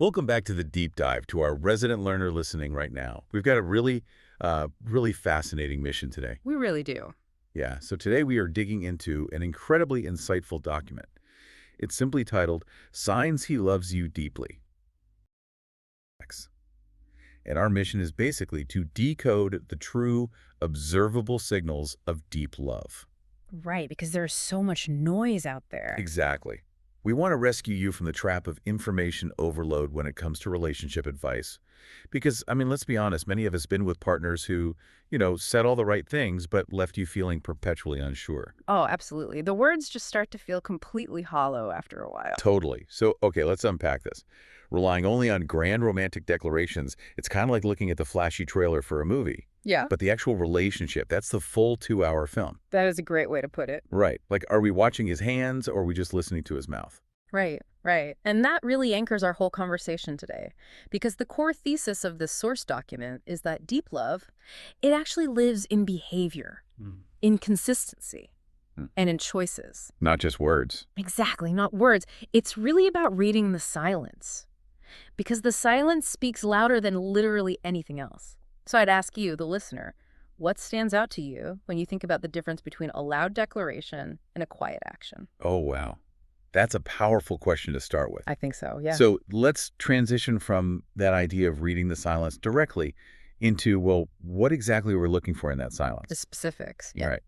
Welcome back to the deep dive to our resident learner listening right now. We've got a really fascinating mission today. We really do. Yeah, so today we are digging into an incredibly insightful document. It's simply titled, Signs He Loves You Deeply. And our mission is basically to decode the true, observable signals of deep love. Right, because there's so much noise out there. Exactly. We want to rescue you from the trap of information overload when it comes to relationship advice. Because, I mean, let's be honest, many of us been with partners who, said all the right things, but left you feeling perpetually unsure. Oh, absolutely. The words just start to feel completely hollow after a while. Totally. So, okay, let's unpack this. Relying only on grand romantic declarations, it's kind of like looking at the flashy trailer for a movie. Yeah. But the actual relationship, that's the full 2-hour film. That is a great way to put it. Right. Like, are we watching his hands or are we just listening to his mouth? Right, right. And that really anchors our whole conversation today. Because the core thesis of this source document is that deep love, it actually lives in behavior, in consistency, and in choices. Not just words. Exactly, not words. It's really about reading the silence. Because the silence speaks louder than literally anything else. So I'd ask you, the listener, what stands out to you when you think about the difference between a loud declaration and a quiet action? Oh, wow. That's a powerful question to start with. I think so, yeah. So let's transition from that idea of reading the silence directly into, well, what exactly we're looking for in that silence. The specifics, yeah. Right.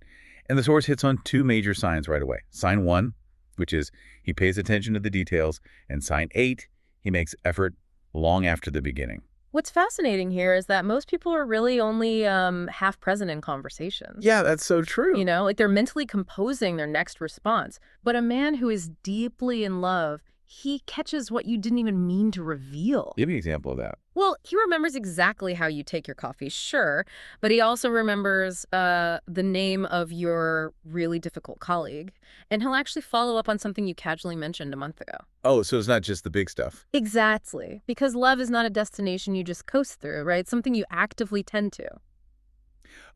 And the source hits on two major signs right away. Sign 1, which is he pays attention to the details, and sign 8, he makes effort long after the beginning. What's fascinating here is that most people are really only half present in conversations. Yeah, that's so true. Like they're mentally composing their next response. But a man who is deeply in love, he catches what you didn't even mean to reveal. Give me an example of that. Well, he remembers exactly how you take your coffee, sure, but he also remembers the name of your really difficult colleague, and he'll actually follow up on something you casually mentioned a month ago. Oh, so it's not just the big stuff. Exactly, because love is not a destination you just coast through, right? It's something you actively tend to.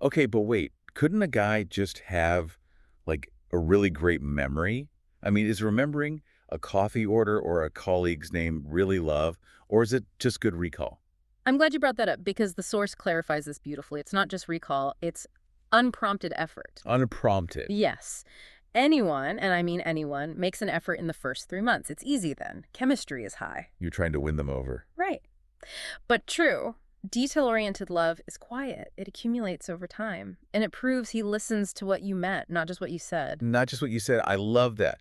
Okay, but wait, couldn't a guy just have, like, a really great memory? I mean, is remembering a coffee order or a colleague's name really love, or is it just good recall? I'm glad you brought that up because the source clarifies this beautifully. It's not just recall, it's unprompted effort. Unprompted. Yes. Anyone, and I mean anyone, makes an effort in the first 3 months. It's easy then. Chemistry is high. You're trying to win them over. Right. But true, detail-oriented love is quiet. It accumulates over time. And it proves he listens to what you meant, not just what you said. Not just what you said. I love that.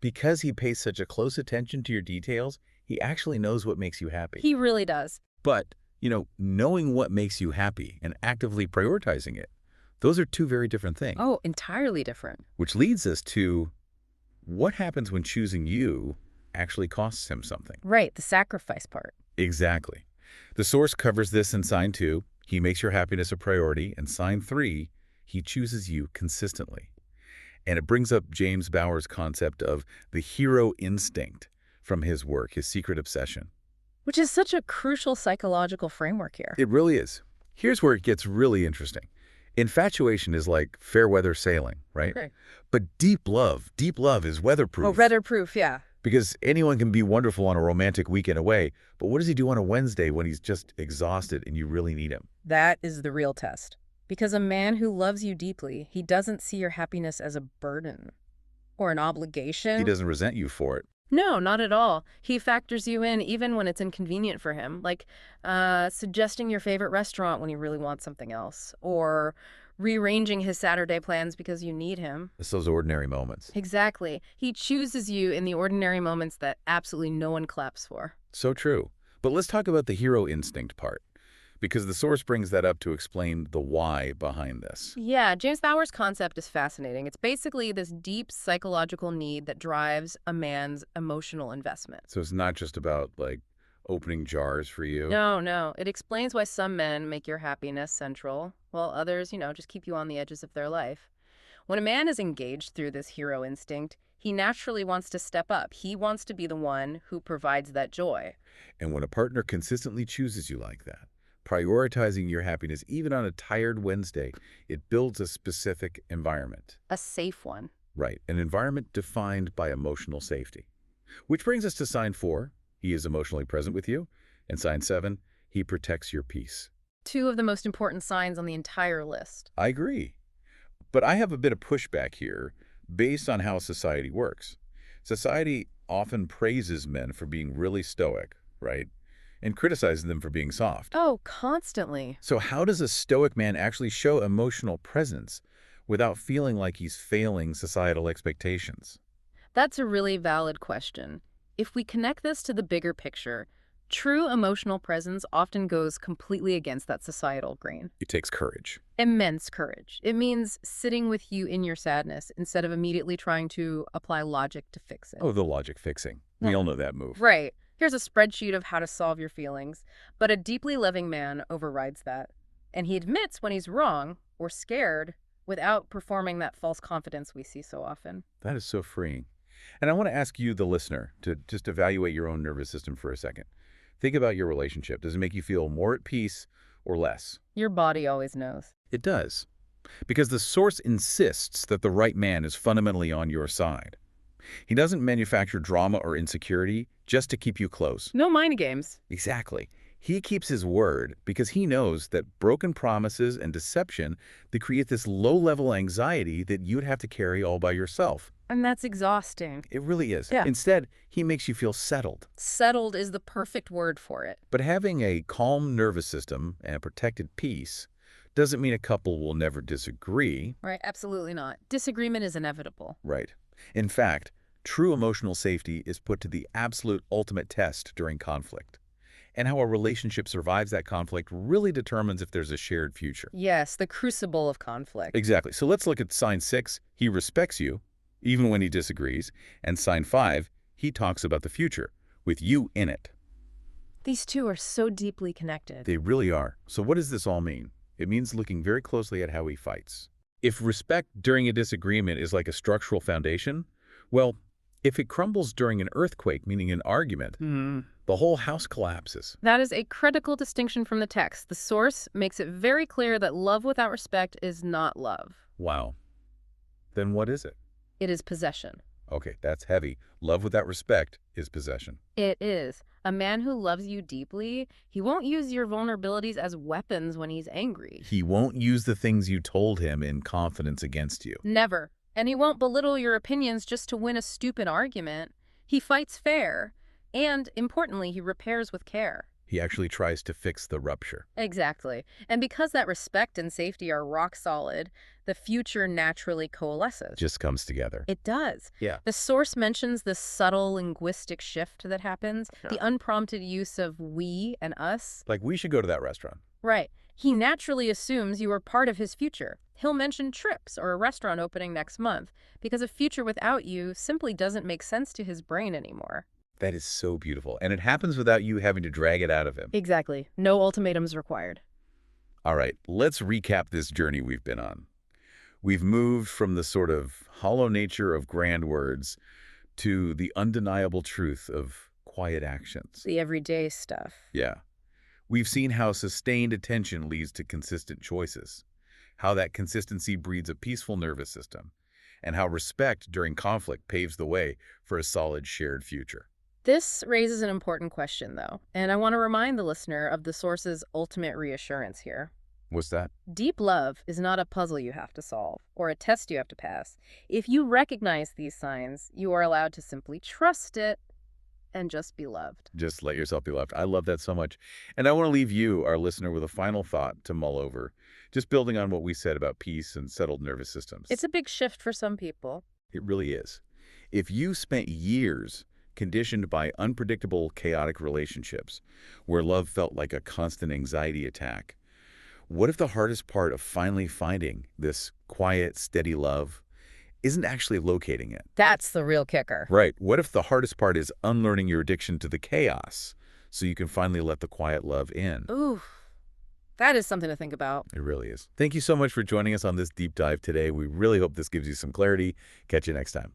Because he pays such a close attention to your details, he actually knows what makes you happy. He really does. But, knowing what makes you happy and actively prioritizing it, those are two very different things. Oh, entirely different. Which leads us to what happens when choosing you actually costs him something. Right, the sacrifice part. Exactly. The source covers this in sign 2. He makes your happiness a priority. And sign 3, he chooses you consistently. And it brings up James Bauer's concept of the hero instinct from his work, his secret obsession. Which is such a crucial psychological framework here. It really is. Here's where it gets really interesting. Infatuation is like fair weather sailing, right? Okay. But deep love is weatherproof. Oh, weatherproof, yeah. Because anyone can be wonderful on a romantic weekend away, but what does he do on a Wednesday when he's just exhausted and you really need him? That is the real test. Because a man who loves you deeply, he doesn't see your happiness as a burden or an obligation. He doesn't resent you for it. No, not at all. He factors you in even when it's inconvenient for him, like suggesting your favorite restaurant when he really wants something else, or rearranging his Saturday plans because you need him. It's those ordinary moments. Exactly. He chooses you in the ordinary moments that absolutely no one claps for. So true. But let's talk about the hero instinct part, because the source brings that up to explain the why behind this. Yeah, James Bauer's concept is fascinating. It's basically this deep psychological need that drives a man's emotional investment. So it's not just about, like, opening jars for you? No. It explains why some men make your happiness central, while others, just keep you on the edges of their life. When a man is engaged through this hero instinct, he naturally wants to step up. He wants to be the one who provides that joy. And when a partner consistently chooses you like that, prioritizing your happiness even on a tired Wednesday, it builds a specific environment. A safe one. Right, an environment defined by emotional safety. Which brings us to sign 4. he is emotionally present with you. And sign 7, he protects your peace. Two of the most important signs on the entire list. I agree. But I have a bit of pushback here based on how society works. Society often praises men for being really stoic, right? And criticizes them for being soft. Oh, constantly. So how does a stoic man actually show emotional presence without feeling like he's failing societal expectations? That's a really valid question. If we connect this to the bigger picture, true emotional presence often goes completely against that societal grain. It takes courage. Immense courage. It means sitting with you in your sadness instead of immediately trying to apply logic to fix it. Oh, the logic fixing. We Yeah. all know that move. Right. Here's a spreadsheet of how to solve your feelings, but a deeply loving man overrides that. And he admits when he's wrong or scared without performing that false confidence we see so often. That is so freeing. And I want to ask you, the listener, to just evaluate your own nervous system for a second. Think about your relationship. Does it make you feel more at peace or less? Your body always knows. It does. Because the source insists that the right man is fundamentally on your side. He doesn't manufacture drama or insecurity just to keep you close. No mind games. Exactly. He keeps his word because he knows that broken promises and deception, they create this low-level anxiety that you'd have to carry all by yourself. And that's exhausting. It really is. Yeah. Instead, he makes you feel settled. Settled is the perfect word for it. But having a calm nervous system and a protected peace doesn't mean a couple will never disagree. Right? Absolutely not. Disagreement is inevitable. Right. In fact, true emotional safety is put to the absolute ultimate test during conflict. And how a relationship survives that conflict really determines if there's a shared future. Yes, the crucible of conflict. Exactly. So let's look at sign 6. He respects you, even when he disagrees. And sign 5, he talks about the future, with you in it. These two are so deeply connected. They really are. So what does this all mean? It means looking very closely at how he fights. If respect during a disagreement is like a structural foundation, well, if it crumbles during an earthquake, meaning an argument, the whole house collapses. That is a critical distinction from the text. The source makes it very clear that love without respect is not love. Wow. Then what is it? It is possession. Okay, that's heavy. Love without respect is possession. It is. A man who loves you deeply, he won't use your vulnerabilities as weapons when he's angry. He won't use the things you told him in confidence against you. Never. And he won't belittle your opinions just to win a stupid argument. He fights fair. And, importantly, he repairs with care. He actually tries to fix the rupture. Exactly. And because that respect and safety are rock solid, the future naturally coalesces. Just comes together. It does. Yeah. The source mentions this subtle linguistic shift that happens, the unprompted use of we and us. Like, we should go to that restaurant. Right. He naturally assumes you are part of his future. He'll mention trips or a restaurant opening next month because a future without you simply doesn't make sense to his brain anymore. That is so beautiful. And it happens without you having to drag it out of him. Exactly. No ultimatums required. All right, let's recap this journey we've been on. We've moved from the sort of hollow nature of grand words to the undeniable truth of quiet actions. The everyday stuff. Yeah. We've seen how sustained attention leads to consistent choices, how that consistency breeds a peaceful nervous system, and how respect during conflict paves the way for a solid shared future. This raises an important question, though, and I want to remind the listener of the source's ultimate reassurance here. What's that? Deep love is not a puzzle you have to solve or a test you have to pass. If you recognize these signs, you are allowed to simply trust it and just be loved. Just let yourself be loved. I love that so much. And I want to leave you, our listener, with a final thought to mull over, just building on what we said about peace and settled nervous systems. It's a big shift for some people. It really is. If you spent years conditioned by unpredictable, chaotic relationships where love felt like a constant anxiety attack, what if the hardest part of finally finding this quiet, steady love isn't actually locating it? That's the real kicker. Right. What if the hardest part is unlearning your addiction to the chaos so you can finally let the quiet love in? Ooh, that is something to think about. It really is. Thank you so much for joining us on this deep dive today. We really hope this gives you some clarity. Catch you next time.